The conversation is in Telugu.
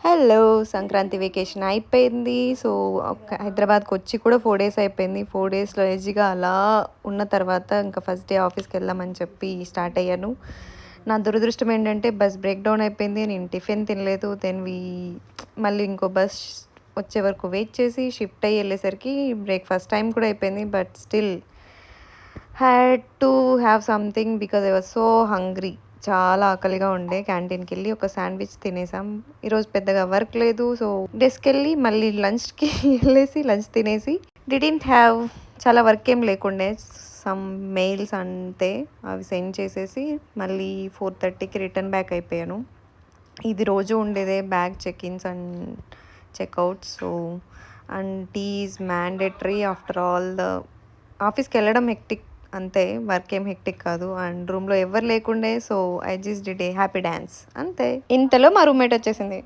హలో! సంక్రాంతి వెకేషన్ అయిపోయింది. సో, హైదరాబాద్‌కి వచ్చి కూడా 4 డేస్ అయిపోయింది. 4 డేస్‌లో లేజీగా అలా ఉన్న తర్వాత ఇంకా ఫస్ట్ డే ఆఫీస్‌కెళ్దామని చెప్పి స్టార్ట్ అయ్యాను. నా దురదృష్టం ఏంటంటే బస్ బ్రేక్ డౌన్ అయిపోయింది. నేను టిఫిన్ తినలేదు. మళ్ళీ ఇంకో బస్ వచ్చే వరకు వెయిట్ చేసి షిఫ్ట్ అయ్యి ఎళ్ళేసరికి బ్రేక్‌ఫాస్ట్ టైమ్ కూడా అయిపోయింది. But still had to have something because I was so hungry. చాలా ఆకలిగా ఉండే. క్యాంటీన్‌కెళ్ళి ఒక శాండ్‌విచ్ తినేసాం. ఈరోజు పెద్దగా వర్క్ లేదు. సో, డెస్క్‌కెళ్ళి మళ్ళీ లంచ్‌కి ఎళ్ళేసి లంచ్ తినేసి డిడ్‌న్ట్ హ్యావ్ చాలా వర్క్ ఏం లేకుండే. సమ్ మెయిల్స్ అంతే. అవి సెండ్ చేసేసి మళ్ళీ 4:30కి రిటర్న్ బ్యాక్ అయిపోయాను. ఇది రోజు ఉండేదే bag check ins and checkouts. So, and tea is mandatory after all ఆఫీస్‌కెళ్ళడం హెక్టిక్ అంతే. వర్క్ ఏం హెక్టిక్ కాదు. అండ్ రూమ్‌లో ఎవ్వరు లేకుండే. So, I just did a happy dance అంతే. ఇంతలో మా రూమ్‌మేట్ వచ్చేసింది.